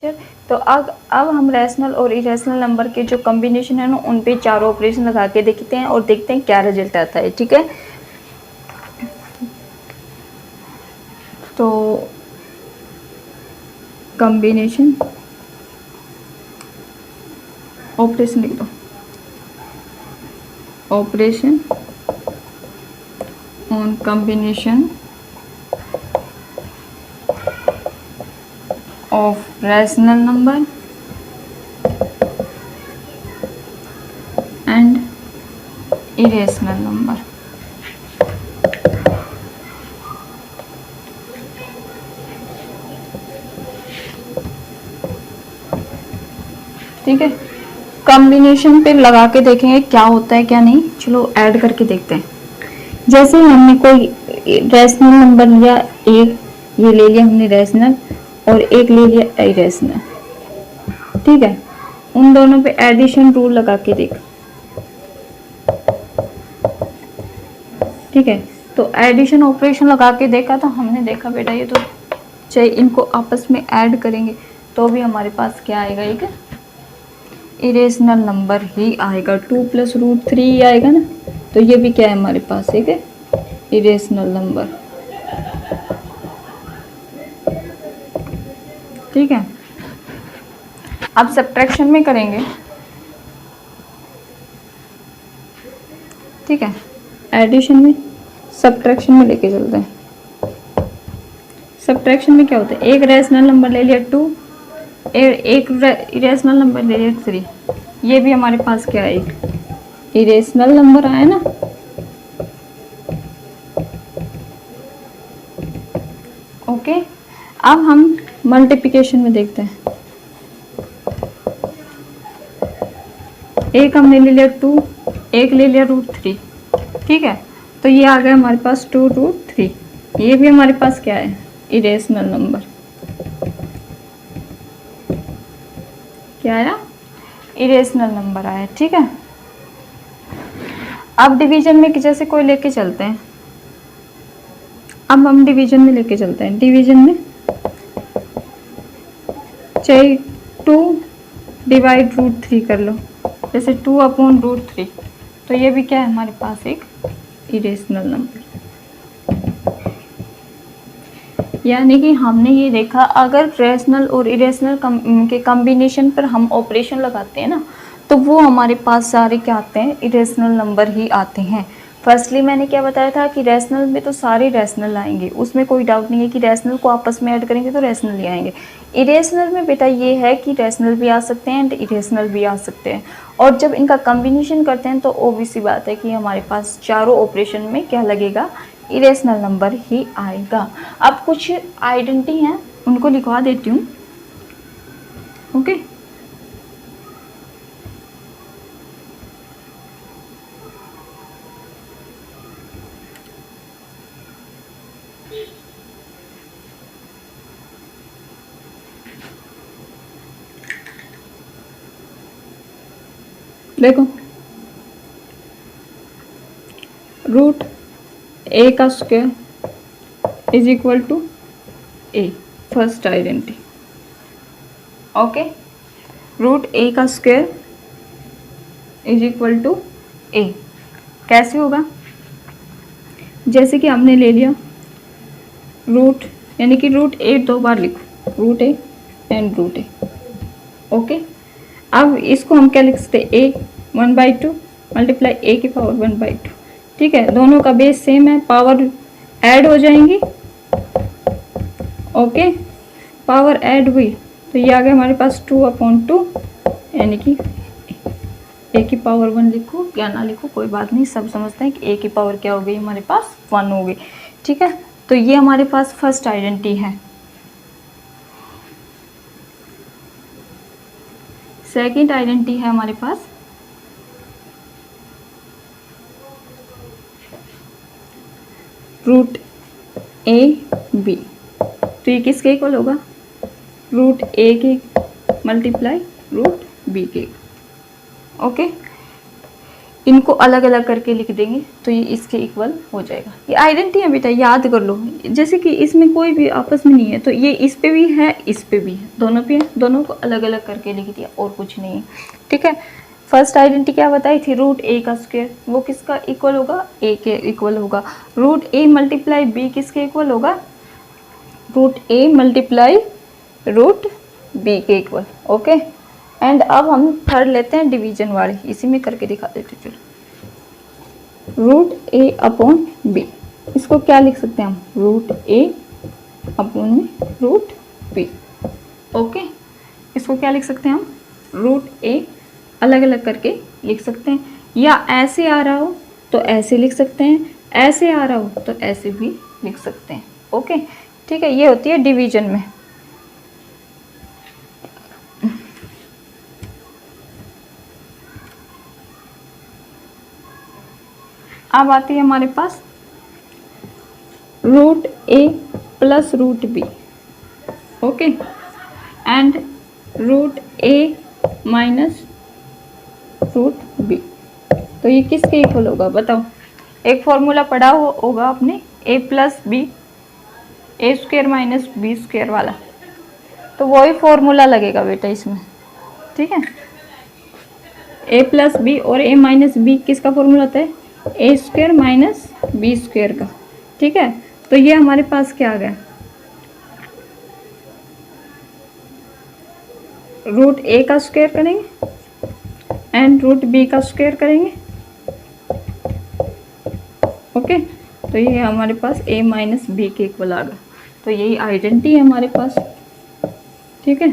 तो अब हम रैशनल और इरेशनल नंबर के जो कॉम्बिनेशन है ना उन पे चारों ऑपरेशन लगा के देखते हैं और देखते हैं क्या रिजल्ट आता है। ठीक है, तो कॉम्बिनेशन ऑपरेशन लिख दो, operation on combination of rational number and irrational number. ठीक है, कॉम्बिनेशन पे लगा के देखेंगे क्या होता है क्या नहीं। चलो ऐड करके देखते हैं। जैसे हमने कोई रैशनल नंबर लिया, एक ये ले लिया हमने रैशनल और एक ले लिया इरेशनल। ठीक है, उन दोनों पे एडिशन रूल लगा के देख। ठीक है, तो एडिशन ऑपरेशन लगा के देखा तो हमने देखा बेटा ये तो चाहे इनको आपस में ऐड करेंगे तो भी हमारे पास क्या आएगा, एक इरेशनल नंबर ही आएगा। 2 + √3 आएगा ना, तो ये भी क्या है हमारे पास, एक इरेशनल नंबर। ठीक है, अब सब्ट्रैक्शन में करेंगे। ठीक है, एडिशन में सब्ट्रैक्शन में लेके चलते हैं। सब्ट्रैक्शन में क्या होता है, एक रैशनल नंबर ले लिया 2, एक इरेशनल नंबर ले लिया 3, ये भी हमारे पास क्या है, एक इरेशनल नंबर आया ना। ओके, अब हम मल्टीप्लिकेशन में देखते हैं। एक हमने ले लिया 2, एक ले लिया √3। ठीक है, तो ये आ गया हमारे पास 2√3। ये भी हमारे पास क्या है, इरेशनल नंबर। क्या आया, इरेशनल नंबर आया। ठीक है, अब डिवीजन में जैसे कोई लेके चलते हैं। अब हम डिवीजन में लेके चलते हैं। डिवीजन में चाहे 2 डिवाइड √3 कर लो, जैसे 2/√3, तो ये भी क्या है हमारे पास, एक इरेशनल नंबर। यानी कि हमने ये देखा, अगर रैशनल और इरेशनल के कॉम्बिनेशन पर हम ऑपरेशन लगाते हैं ना, तो वो हमारे पास सारे क्या आते हैं, इरेशनल नंबर ही आते हैं। फर्स्टली मैंने क्या बताया था कि रैशनल में तो सारे रैशनल आएंगे, उसमें कोई डाउट नहीं है कि रैशनल को आपस में ऐड करेंगे तो रैशनल ही आएंगे। इरेशनल में बेटा ये है कि रैशनल भी आ सकते हैं एंड इरेशनल भी आ सकते हैं, और जब इनका कॉम्बिनेशन करते हैं तो ऑब्वियस सी बात है कि हमारे पास चारों ऑपरेशन में क्या लगेगा, इरेशनल नंबर ही आएगा। अब कुछ आइडेंटिटी हैं उनको लिखवा देती हूँ। ओके, देखो √a² is equal to a, first identity. Okay, √a² is equal to a कैसे होगा, जैसे कि हमने ले लिया रूट, यानी कि √a 2 बार लिखो, √a एंड √a। ओके, अब इसको हम क्या लिख सकते हैं, a 1/2 मल्टीप्लाई a की पावर 1/2। ठीक है, दोनों का बेस सेम है, पावर ऐड हो जाएंगी। ओके, पावर ऐड हुई तो ये आ गया हमारे पास 2/2, यानी कि a की पावर 1 लिखो या ना लिखो कोई बात नहीं, सब समझते हैं कि a की पावर क्या हो गई हमारे पास, 1 हो गई। ठीक है, तो ये हमारे पास फर्स्ट आइडेंटिटी है। सेकंड आइडेंटिटी है हमारे पास √a² तो ये किसके इक्वल होगा, √a के मल्टीप्लाई √b के। ओके, इनको अलग अलग करके लिख देंगे तो ये इसके इक्वल हो जाएगा। ये आइडेंटिटी है बेटा, याद कर लो। जैसे कि इसमें कोई भी आपस में नहीं है तो ये इस पे भी है, इस पे भी है, दोनों पे है, दोनों को अलग अलग करके लिख दिया और कुछ नहीं है। ठीक है, फर्स्ट आइडेंटिटी क्या बताई थी, रूट ए का स्क्वायर, वो किसका इक्वल होगा, ए के इक्वल होगा। रूट ए मल्टीप्लाई बी किसके इक्वल होगा, root A multiply root B के इक्वल। ओके, एंड अब हम थर्ड लेते हैं डिवीजन वाले, इसी में करके दिखा देते चलो। रूट ए अपॉन बी, इसको क्या लिख सकते हैं हम, रूट ए अपॉन में रूट बी। ओके, इसको क्या लिख सकते हैं हम, रूट ए अलग अलग करके लिख सकते हैं, या ऐसे आ रहा हो तो ऐसे लिख सकते हैं, ऐसे आ रहा हो तो ऐसे भी लिख सकते हैं। ओके, ठीक है, ये होती है डिवीजन में। अब आती है हमारे पास root A plus root B. Okay, and root A minus root B, तो ये किसके इक्वल होगा बताओ। एक फॉर्मूला पढ़ा होगा आपने, ए प्लस बी ए स्क्वायर माइनस बी स्क्वायर वाला, तो वही फॉर्मूला लगेगा बेटा इसमें। ठीक है, ए प्लस बी और ए माइनस बी किसका फॉर्मूला होता है, ए स्क्वायर माइनस बी स्क्वायर का। ठीक है, तो ये हमारे पास क्या आ गया, रूट ए का स्क्वायर करेंगे एंड रूट बी का स्क्वायर करेंगे। ओके, तो ये हमारे पास a माइनस बी के इक्वल आ गया, तो यही आइडेंटिटी है हमारे पास। ठीक है,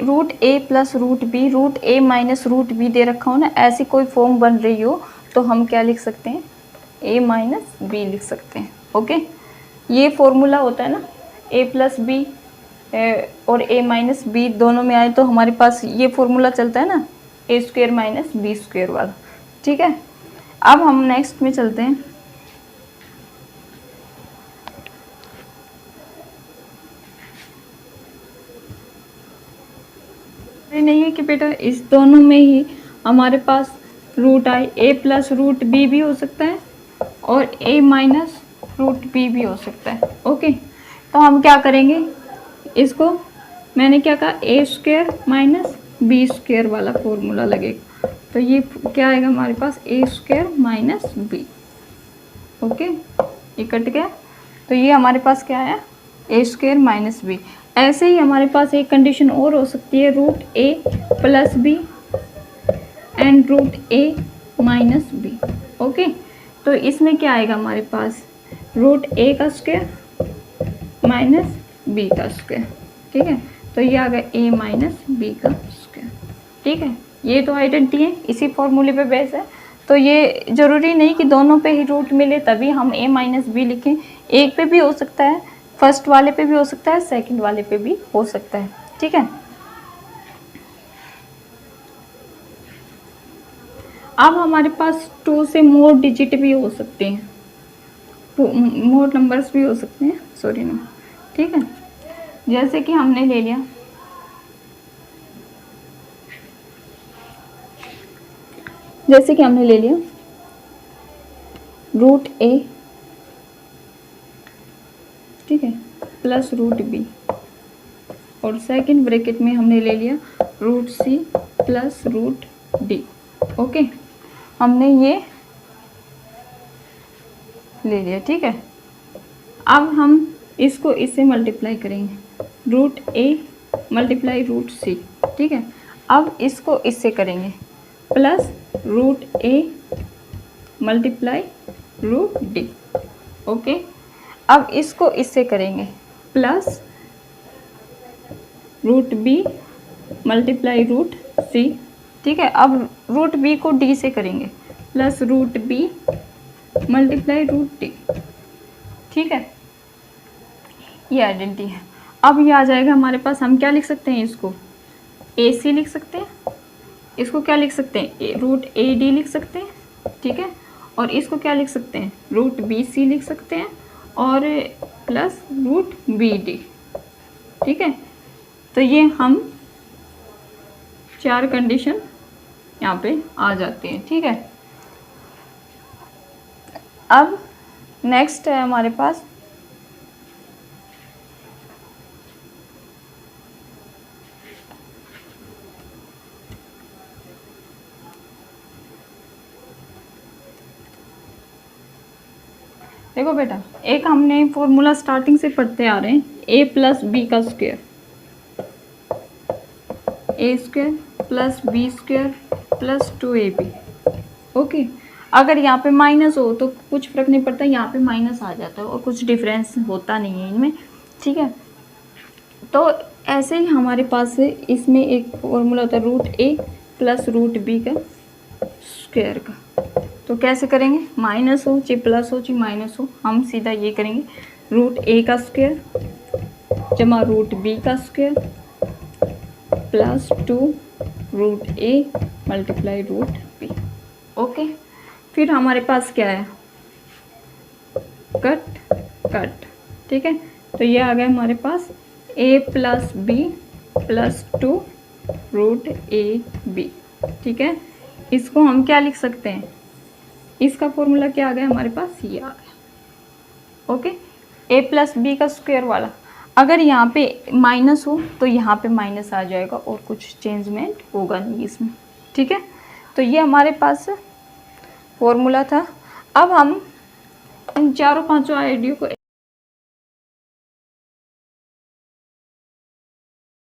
root A plus root B, root A minus root B दे रखा हो ना, ऐसी कोई फॉर्म बन रही हो तो हम क्या लिख सकते हैं, a माइनस बी लिख सकते हैं। ओके, ये फॉर्मूला होता है ना, a प्लस बी और a माइनस बी दोनों में आए तो हमारे पास ये फॉर्मूला चलता है ना, ए स्क्वायर माइनस बी स्क्वायर वाला। ठीक है, अब हम नेक्स्ट में चलते हैं। नहीं है कि बेटा इस दोनों में ही हमारे पास root I A plus root B भी हो सकता है और ए माइनस रूट बी भी हो सकता है। ओके, तो हम क्या करेंगे, इसको मैंने क्या कहा, ए स्क्वायर माइनस बी स्क्वायर वाला फॉर्मूला लगेगा, तो ये क्या आएगा हमारे पास, ए स्क्वायर माइनस बी। ओके, ये कट गया, तो ये हमारे पास क्या है, ए स्क्वायर माइनस बी। ऐसे ही हमारे पास एक कंडीशन और हो सकती है, root A plus B and root A minus B. Okay, तो इसमें क्या आएगा हमारे पास, रूट ए का स्क्वायर माइनस बी का स्क्वायर। ठीक है, तो ये आ गया ए माइनस बी का स्क्वायर। ठीक है, ये तो आइडेंटिटी है, इसी फॉर्मूले पे बेस है, तो ये ज़रूरी नहीं कि दोनों पे ही रूट मिले तभी हम a माइनस बी लिखें, एक पे भी हो सकता है, फर्स्ट वाले पे भी हो सकता है, सेकंड वाले पे भी हो सकता है। ठीक है, अब हमारे पास 2 से मोर डिजिट भी हो सकते हैं, मोर नंबर्स भी हो सकते हैं, सॉरी ना। ठीक है, जैसे कि हमने ले लिया, रूट ए, ठीक है, प्लस रूट बी, और सेकंड ब्रैकेट में हमने ले लिया root C plus root D. Okay, हमने ये ले लिया। ठीक है, अब हम इसको इससे मल्टीप्लाई करेंगे, root A multiply root C. ठीक है, अब इसको इससे करेंगे plus root A multiply root D. Okay, अब इसको इससे करेंगे plus root B multiply root C. ठीक है, अब रूट बी को डी से करेंगे plus root B multiply root D. ठीक है, ये आइडेंटिटी है। अब ये आ जाएगा हमारे पास, हम क्या लिख सकते हैं, इसको ए सी लिख सकते हैं, इसको क्या लिख सकते हैं, रूट ए डी लिख सकते हैं। ठीक है, और इसको क्या लिख सकते हैं, रूट बी सी लिख सकते हैं और प्लस रूट बी डी। ठीक है, तो ये हम 4 कंडीशन यहाँ पे आ जाती हैं। ठीक है, अब नेक्स्ट है हमारे पास देखो बेटा, एक हमने फॉर्मूला स्टार्टिंग से पढ़ते आ रहे हैं, a प्लस बी का square, A square plus B square plus 2ab। Okay, अगर यहाँ पे माइनस हो तो कुछ फर्क नहीं पड़ता, यहाँ पे माइनस आ जाता है और कुछ डिफरेंस होता नहीं है इनमें। ठीक है, तो ऐसे ही हमारे पास इसमें एक फॉर्मूला होता है root A plus root B का स्क्वायर का। तो कैसे करेंगे, माइनस हो चाहे प्लस हो चाहे माइनस हो, हम सीधा ये करेंगे रूट ए का स्क्वायर जमा रूट बी का square plus 2 root A multiply root B. Okay, फिर हमारे पास क्या है, कट कट। ठीक है, तो ये आ गया हमारे पास a plus B plus 2 root A B. ठीक है, इसको हम क्या लिख सकते हैं, इसका फॉर्मूला क्या आ गया हमारे पास, ये आ गया। ओके, a प्लस बी का स्क्वायर वाला, अगर यहाँ पे माइनस हो तो यहाँ पे माइनस आ जाएगा और कुछ चेंजमेंट होगा नहीं इसमें। ठीक है, तो ये हमारे पास फॉर्मूला था। अब हम इन चारों पांचों आइडियो को